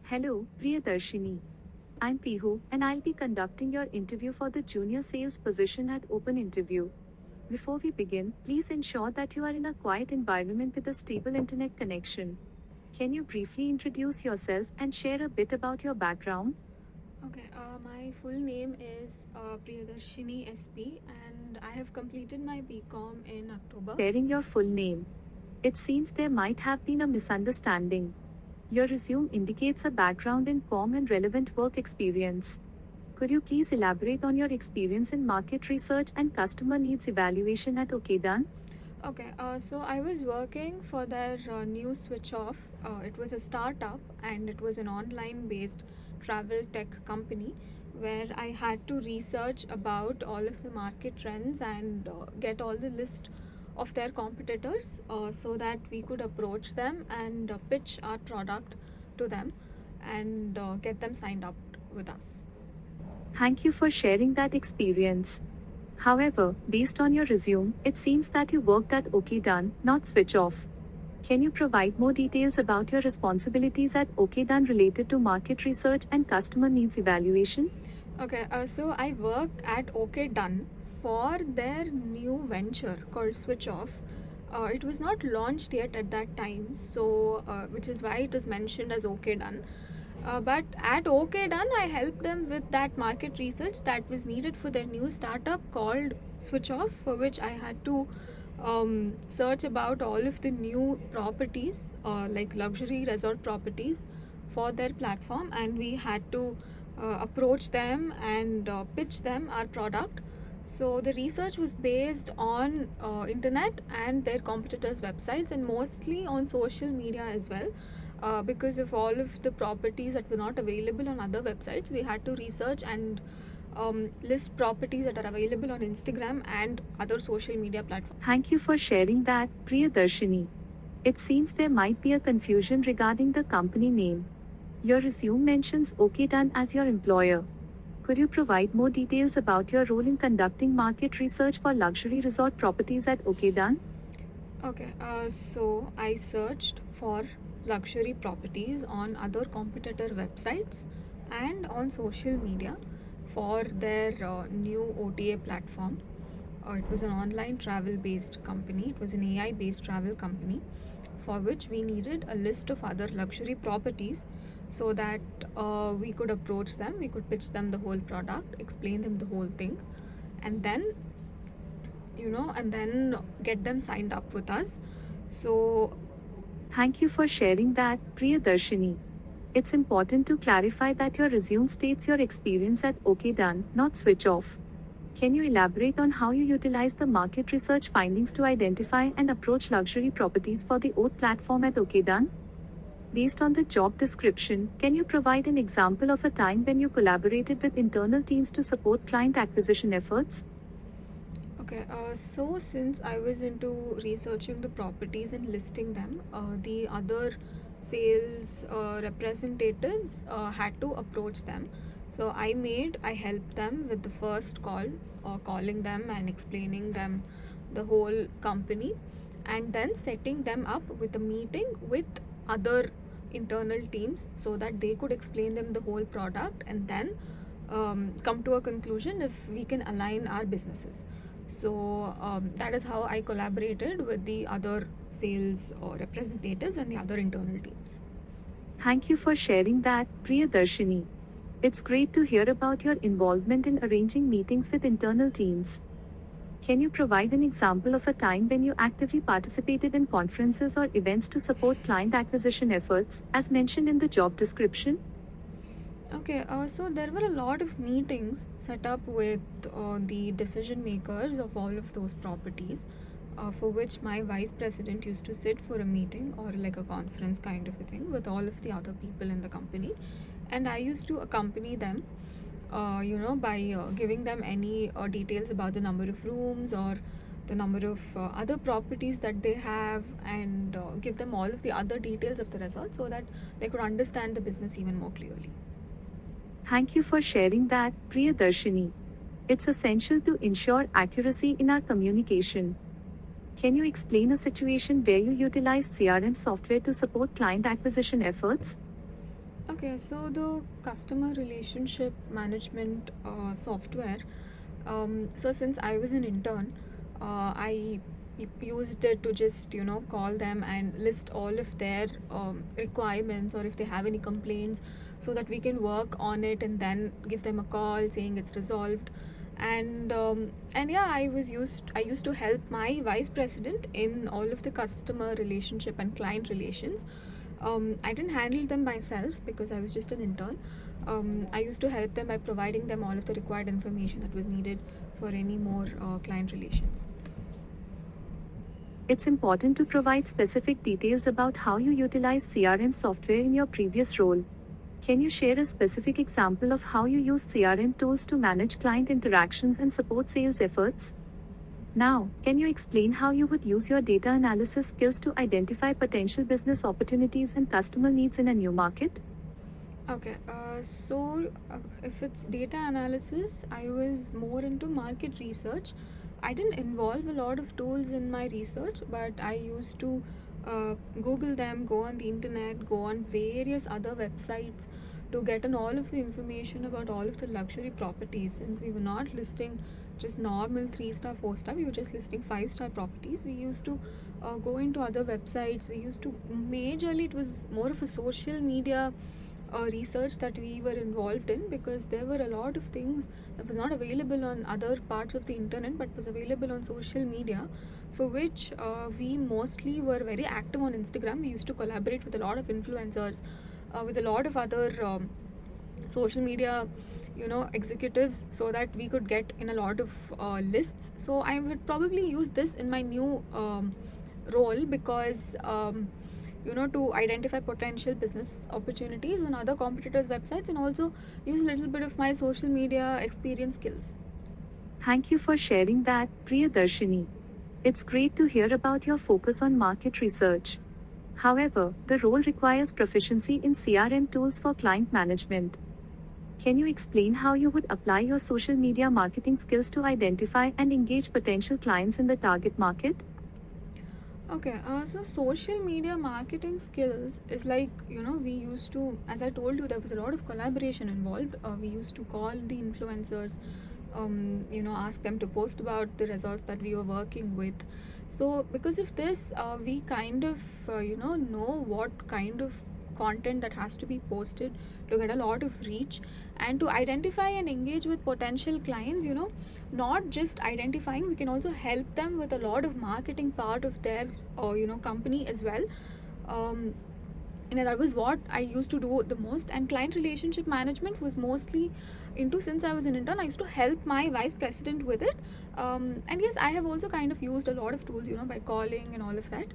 Hello, Priyadarshini. I'm Pihu, and I'll be conducting your interview for the junior sales position at OpenIntervue. Before we begin, please ensure that you are in a quiet environment with a stable internet connection. Can you briefly introduce yourself and share a bit about your background? Okay, my full name is Priyadarshini SP, and I have completed my BCom in October. Sharing your full name. It seems there might have been a misunderstanding. Your resume indicates a background in com and relevant work experience. Could you please elaborate on your experience in market research and customer needs evaluation at OKDone? Okay, so I was working for their new switch off. It was a startup and it was an online based travel tech company where I had to research about all of the market trends and get all the list of their competitors so that we could approach them and pitch our product to them and get them signed up with us. Thank you for sharing that experience. However, based on your resume, it seems that you worked at OKDone, not Switch Off. Can you provide more details about your responsibilities at OKDone related to market research and customer needs evaluation? Okay, so I worked at OK Done for their new venture called Switch Off. It was not launched yet at that time, so which is why it is mentioned as OK Done. But at OK Done, I helped them with that market research that was needed for their new startup called Switch Off, for which I had to search about all of the new properties, like luxury resort properties, for their platform, and we had to approach them and pitch them our product. So the research was based on internet and their competitors websites, and mostly on social media as well, because of all of the properties that were not available on other websites. We had to research and list properties that are available on Instagram and other social media platforms. Thank you for sharing that, Priyadarshini. It seems there might be a confusion regarding the company name. Your resume mentions OKDone as your employer. Could you provide more details about your role in conducting market research for luxury resort properties at OKDone? Okay, so I searched for luxury properties on other competitor websites and on social media for their new OTA platform. It was an online travel based company, it was an AI based travel company for which we needed a list of other luxury properties so that we could approach them, we could pitch them the whole product, explain them the whole thing, and then and then get them signed up with us. So Thank you for sharing that, Priyadarshini. It's important to clarify that your resume states your experience at OKDone, not Switch Off. Can you elaborate on how you utilize the market research findings to identify and approach luxury properties for the OAT platform at OKDone? Based on the job description, can you provide an example of a time when you collaborated with internal teams to support client acquisition efforts? okay, so since I was into researching the properties and listing them, the other sales representatives had to approach them. So I helped them with the first call, calling them and explaining them the whole company, and then setting them up with a meeting with other internal teams so that they could explain them the whole product and then come to a conclusion if we can align our businesses. So that is how I collaborated with the other sales representatives and the other internal teams. Thank you for sharing that, Priyadarshini. It's great to hear about your involvement in arranging meetings with internal teams. Can you provide an example of a time when you actively participated in conferences or events to support client acquisition efforts, as mentioned in the job description? Okay, so there were a lot of meetings set up with the decision makers of all of those properties, for which my vice president used to sit for a meeting or like a conference kind of a thing with all of the other people in the company, and I used to accompany them, by giving them any details about the number of rooms or the number of other properties that they have, and give them all of the other details of the resort so that they could understand the business even more clearly. Thank you for sharing that, Priyadarshini. It's essential to ensure accuracy in our communication. Can you explain a situation where you utilized CRM software to support client acquisition efforts? Okay, so the customer relationship management software. So since I was an intern, I used it to just call them and list all of their requirements, or if they have any complaints, so that we can work on it and then give them a call saying it's resolved. And yeah, I used to help my vice president in all of the customer relationship and client relations. I didn't handle them myself because I was just an intern. I used to help them by providing them all of the required information that was needed for any more client relations. It's important to provide specific details about how you utilize CRM software in your previous role. Can you share a specific example of how you use CRM tools to manage client interactions and support sales efforts? Now, can you explain how you would use your data analysis skills to identify potential business opportunities and customer needs in a new market? Okay, if it's data analysis, I was more into market research. I didn't involve a lot of tools in my research, but I used to Google them, go on the internet, go on various other websites to get on all of the information about all of the luxury properties. Since we were not listing just normal 3-star, 4-star, we were just listing 5-star properties. We used to go into other websites. We used to majorly, it was more of a social media research that we were involved in, because there were a lot of things that was not available on other parts of the internet but was available on social media, for which we mostly were very active on Instagram. We used to collaborate with a lot of influencers, with a lot of other social media executives, so that we could get in a lot of lists. So I would probably use this in my new role, because to identify potential business opportunities on other competitors websites, and also use a little bit of my social media experience skills. Thank you for sharing that, Priyadarshini. It's great to hear about your focus on market research. However, the role requires proficiency in CRM tools for client management. Can you explain how you would apply your social media marketing skills to identify and engage potential clients in the target market? Okay, so social media marketing skills is like, we used to, as I told you, there was a lot of collaboration involved. We used to call the influencers, ask them to post about the results that we were working with. So, because of this, we kind of, know what kind of content that has to be posted to get a lot of reach, and to identify and engage with potential clients. Not just identifying, we can also help them with a lot of marketing part of their company as well. um, that was what I used to do the most. And client relationship management was mostly into, since I was an intern, I used to help my vice president with it. And yes, I have also kind of used a lot of tools, by calling and all of that.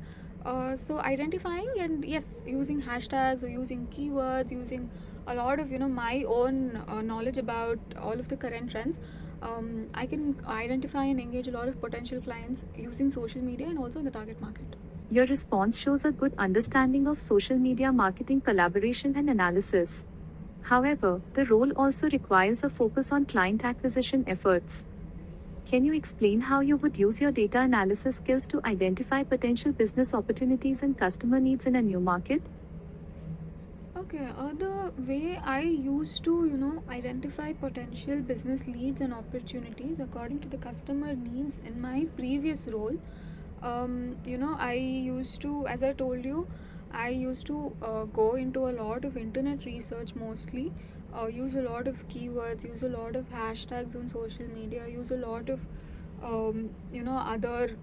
So identifying, and yes, using hashtags or using keywords, using a lot of my own knowledge about all of the current trends. I can identify and engage a lot of potential clients using social media and also in the target market. Your response shows a good understanding of social media marketing collaboration and analysis. However, the role also requires a focus on client acquisition efforts. Can you explain how you would use your data analysis skills to identify potential business opportunities and customer needs in a new market? Okay, the way I used to, identify potential business leads and opportunities according to the customer needs in my previous role. I used to, as I told you, I used to go into a lot of internet research mostly, use a lot of keywords, use a lot of hashtags on social media, use a lot of, other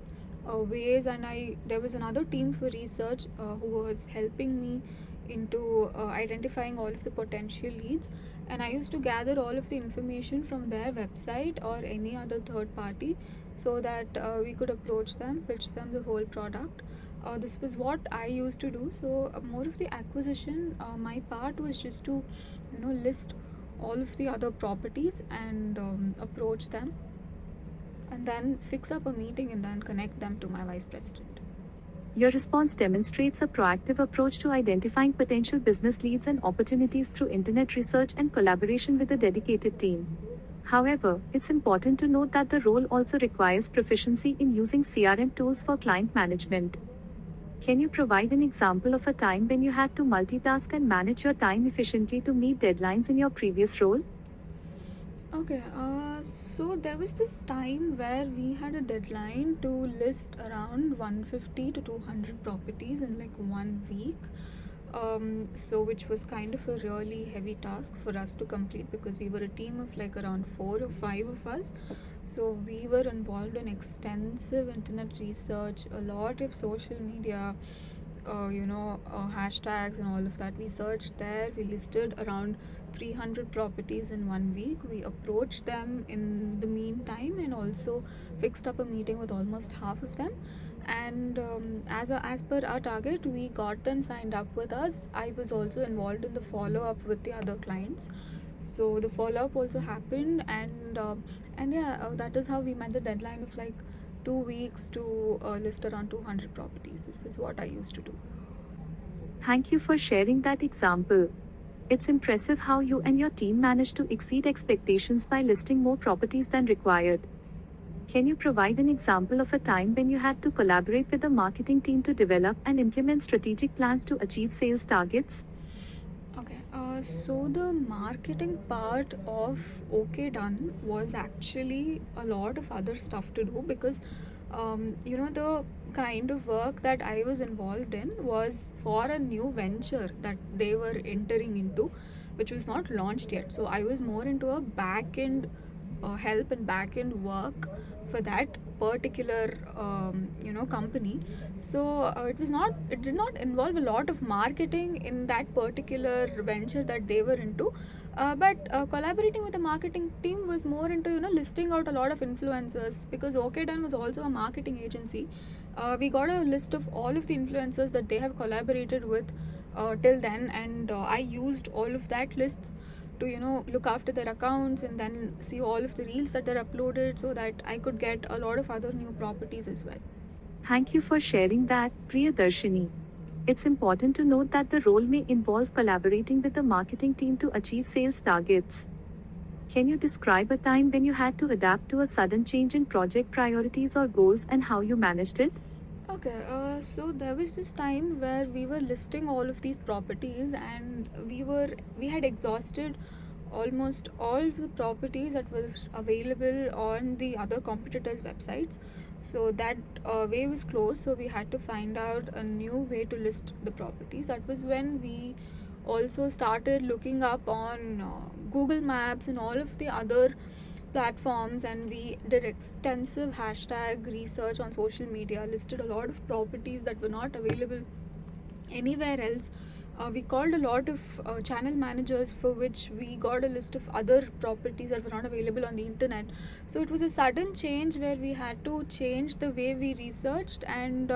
ways. And there was another team for research who was helping me into identifying all of the potential leads. And I used to gather all of the information from their website or any other third party, so that we could approach them, pitch them the whole product. This was what I used to do. So more of the acquisition, my part was just to list all of the other properties and approach them, and then fix up a meeting and then connect them to my vice president. Your response demonstrates a proactive approach to identifying potential business leads and opportunities through internet research and collaboration with a dedicated team. However, it's important to note that the role also requires proficiency in using CRM tools for client management. Can you provide an example of a time when you had to multitask and manage your time efficiently to meet deadlines in your previous role? Okay, so there was this time where we had a deadline to list around 150 to 200 properties in like 1 week. So which was kind of a really heavy task for us to complete because we were a team of like around 4 or 5 of us. So we were involved in extensive internet research, a lot of social media, hashtags and all of that. We searched there. We listed around 300 properties in 1 week. We approached them in the meantime and also fixed up a meeting with almost half of them. And as per our target, we got them signed up with us. I was also involved in the follow up with the other clients. So the follow up also happened, and yeah, that is how we met the deadline of like 2 weeks to list around 200 properties. This was what I used to do. Thank you for sharing that example. It's impressive how you and your team managed to exceed expectations by listing more properties than required. Can you provide an example of a time when you had to collaborate with the marketing team to develop and implement strategic plans to achieve sales targets? Okay, so the marketing part of OK Done was actually a lot of other stuff to do because, the kind of work that I was involved in was for a new venture that they were entering into, which was not launched yet. So I was more into a back end help and back end work for that particular company. So it did not involve a lot of marketing in that particular venture that they were into, but collaborating with the marketing team was more into listing out a lot of influencers because OKDone was also a marketing agency. We got a list of all of the influencers that they have collaborated with till then, and I used all of that list to look after their accounts and then see all of the reels that they're uploaded so that I could get a lot of other new properties as well. Thank you for sharing that, Priyadarshini. It's important to note that the role may involve collaborating with the marketing team to achieve sales targets. Can you describe a time when you had to adapt to a sudden change in project priorities or goals and how you managed it? Okay, so there was this time where we were listing all of these properties, and we had exhausted almost all of the properties that was available on the other competitors' websites. So that way was closed. So we had to find out a new way to list the properties. That was when we also started looking up on Google Maps and all of the other platforms, and we did extensive hashtag research on social media, listed a lot of properties that were not available anywhere else. We called a lot of channel managers for which we got a list of other properties that were not available on the internet. So it was a sudden change where we had to change the way we researched, and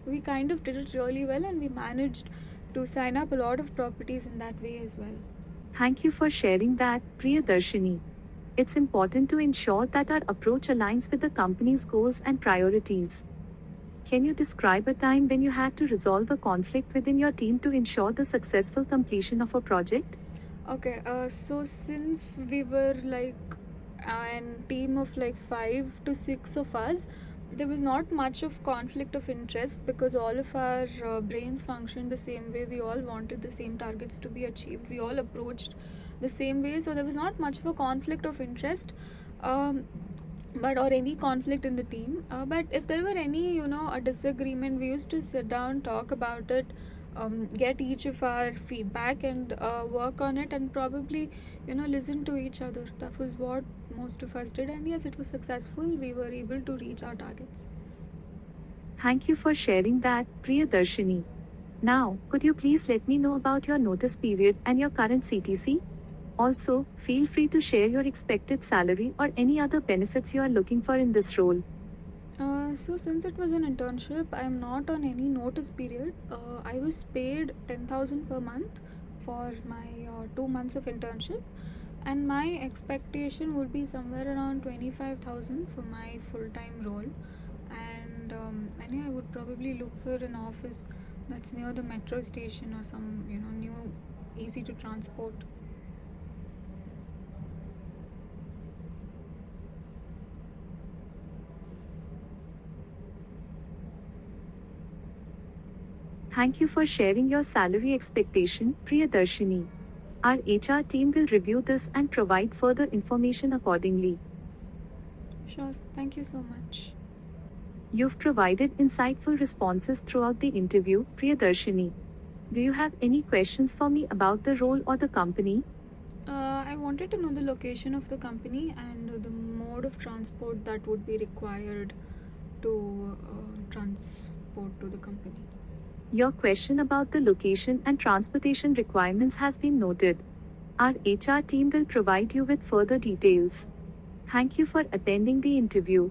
we kind of did it really well, and we managed to sign up a lot of properties in that way as well. Thank you for sharing that, Priyadarshini. It's important to ensure that our approach aligns with the company's goals and priorities. Can you describe a time when you had to resolve a conflict within your team to ensure the successful completion of a project? Okay, so since we were like a team of like 5 to 6 of us, there was not much of conflict of interest because all of our brains functioned the same way. We all wanted the same targets to be achieved. We all approached the same way, so there was not much of a conflict of interest. But or any conflict in the team, but if there were any a disagreement, we used to sit down, talk about it, get each of our feedback and work on it, and probably listen to each other. That was what most of us did, and yes, it was successful. We were able to reach our targets. Thank you for sharing that, Priyadarshini. Now, could you please let me know about your notice period and your current CTC? Also, feel free to share your expected salary or any other benefits you are looking for in this role. So since it was an internship, I'm not on any notice period. I was paid 10,000 per month for my 2 months of internship, and my expectation would be somewhere around 25,000 for my full time role. And yeah, I would probably look for an office that's near the metro station or some new, easy to transport. Thank you for sharing your salary expectation, Priyadarshini. Our HR team will review this and provide further information accordingly. Sure, thank you so much. You've provided insightful responses throughout the interview, Priyadarshini. Do you have any questions for me about the role or the company? I wanted to know the location of the company and the mode of transport that would be required to transport to the company. Your question about the location and transportation requirements has been noted. Our HR team will provide you with further details. Thank you for attending the interview.